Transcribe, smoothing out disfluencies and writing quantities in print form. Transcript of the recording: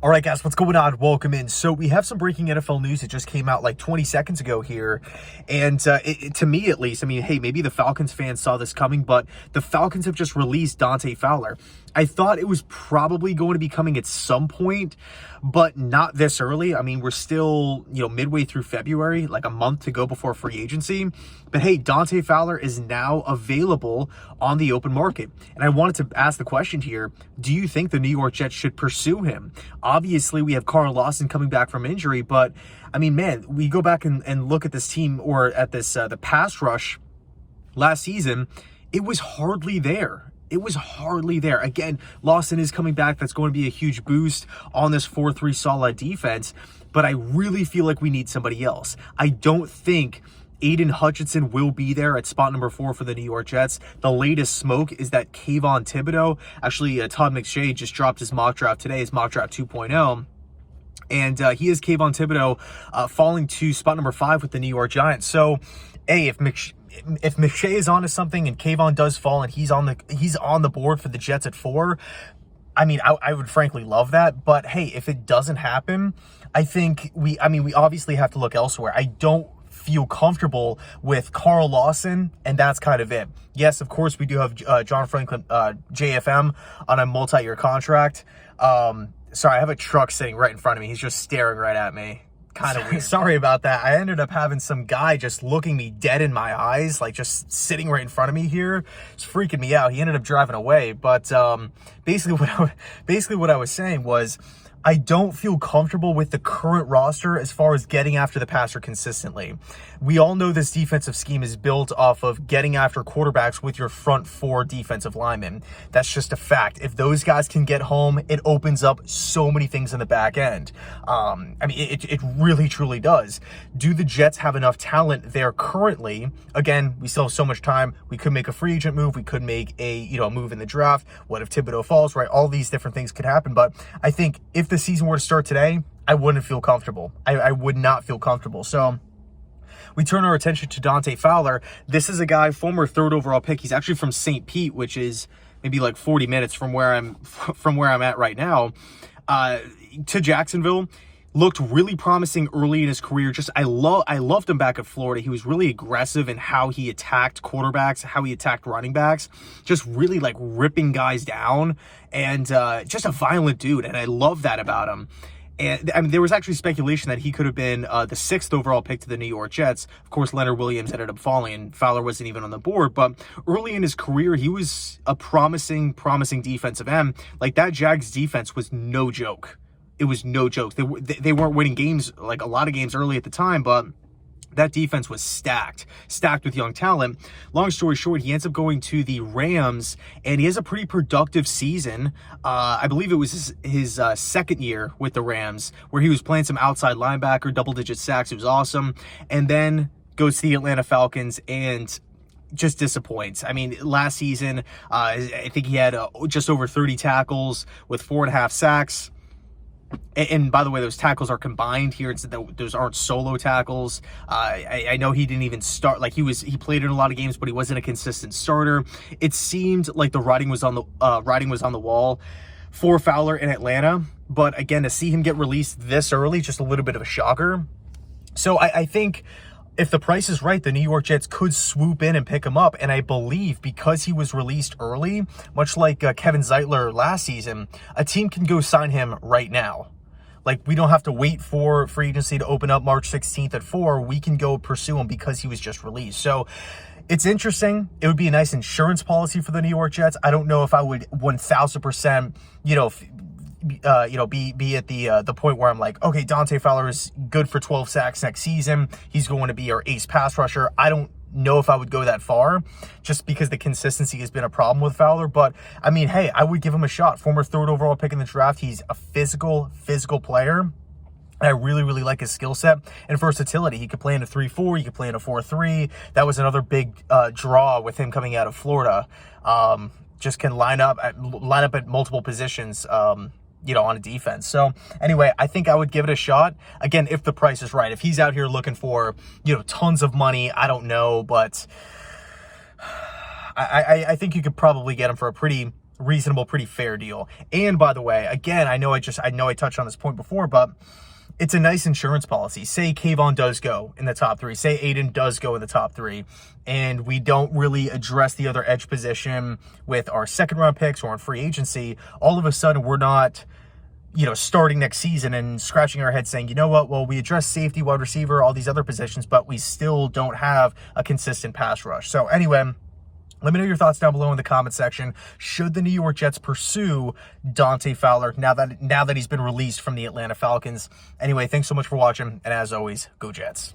All right, guys, what's going on? Welcome in. So we have some breaking NFL news. It just came out like 20 seconds ago here. And to me, at least, I mean, hey, maybe the Falcons fans saw this coming, but the Falcons have just released Dante Fowler. I thought it was probably going to be coming at some point, but not this early. I mean, we're still, midway through February, like a month to go before free agency. But hey, Dante Fowler is now available on the open market. And I wanted to ask the question here, do you think the New York Jets should pursue him? Obviously, we have Carl Lawson coming back from injury, but I mean, man, we go back and look at this team or at this the pass rush last season, it was hardly there. It was hardly there. Again, Lawson is coming back. That's going to be a huge boost on this 4-3 solid defense, but I really feel like we need somebody else. I don't think Aiden Hutchinson will be there at spot number 4 for the New York Jets. The latest smoke is that Kayvon Thibodeau, actually Todd McShay just dropped his mock draft today, his mock draft 2.0. And he is Kayvon Thibodeau falling to spot number 5 with the New York Giants. So, hey, if McShay is onto something and Kayvon does fall and he's on the board for the Jets at 4, I mean, I would frankly love that. But hey, if it doesn't happen, I think we obviously have to look elsewhere. I don't feel comfortable with Carl Lawson, and that's kind of it. Yes, of course, we do have John Franklin, JFM, on a multi-year contract. Sorry, I have a truck sitting right in front of me. He's just staring right at me. Kind of weird. Sorry about that. I ended up having some guy just looking me dead in my eyes, like just sitting right in front of me here. It's freaking me out. He ended up driving away. But basically what I was saying was, I don't feel comfortable with the current roster as far as getting after the passer consistently. We all know this defensive scheme is built off of getting after quarterbacks with your front 4 defensive linemen. That's just a fact. If those guys can get home, it opens up so many things in the back end. It really, truly does. Do the Jets have enough talent there currently? Again, we still have so much time. We could make a free agent move. We could make a move in the draft. What if Thibodeau falls, right? All these different things could happen. But I think if the season were to start today, I wouldn't feel comfortable. I would not feel comfortable. So we turn our attention to Dante Fowler. This is a guy, former 3rd overall pick. He's actually from St. Pete, which is maybe like 40 minutes from where I'm at right now, to Jacksonville. Looked really promising early in his career. I loved him back at Florida. He was really aggressive in how he attacked quarterbacks, how he attacked running backs, just really like ripping guys down, and just a violent dude. And I love that about him. And I mean, there was actually speculation that he could have been the 6th overall pick to the New York Jets. Of course, Leonard Williams ended up falling, and Fowler wasn't even on the board. But early in his career, he was a promising defensive end. Like, that Jags defense was no joke. It was no joke. They weren't winning games, like a lot of games early at the time, but that defense was stacked with young talent. Long story short, he ends up going to the Rams, and he has a pretty productive season. I believe it was his second year with the Rams, where he was playing some outside linebacker, double-digit sacks. It was awesome. And then goes to the Atlanta Falcons and just disappoints. I mean, last season, I think he had just over 30 tackles with 4.5 sacks. And by the way, those tackles are combined here. Those aren't solo tackles. I know he didn't even start. Like, he played in a lot of games, but he wasn't a consistent starter. It seemed like the writing was on the wall for Fowler in Atlanta. But again, to see him get released this early, just a little bit of a shocker. So I think if the price is right, the New York Jets could swoop in and pick him up. And I believe because he was released early, much like Kevin Zeitler last season, a team can go sign him right now. Like, we don't have to wait for free agency to open up March 16th at 4. We can go pursue him because he was just released. So it's interesting. It would be a nice insurance policy for the New York Jets. I don't know if I would 1,000%, be at the point where I'm like, okay, Dante Fowler is good for 12 sacks next season. He's going to be our ace pass rusher. I don't know if I would go that far, just because the consistency has been a problem with Fowler. But I mean, hey, I would give him a shot. Former 3rd overall pick in the draft. He's a physical player. And I really, really like his skill set and versatility. He could play in a 3-4. He could play in a 4-3. That was another big draw with him coming out of Florida. Just can line up at multiple positions. On a defense. So anyway, I think I would give it a shot. Again, if the price is right. If he's out here looking for, tons of money, I don't know, but I think you could probably get him for a pretty reasonable, pretty fair deal. And by the way, again, I know I touched on this point before, but it's a nice insurance policy. Say Kayvon does go in the top 3. Say Aiden does go in the top 3. And we don't really address the other edge position with our second-round picks or on free agency. All of a sudden, we're not, starting next season and scratching our head saying, you know what, well, we address safety, wide receiver, all these other positions, but we still don't have a consistent pass rush. So anyway, let me know your thoughts down below in the comment section. Should the New York Jets pursue Dante Fowler now that he's been released from the Atlanta Falcons? Anyway, thanks so much for watching, and as always, go Jets.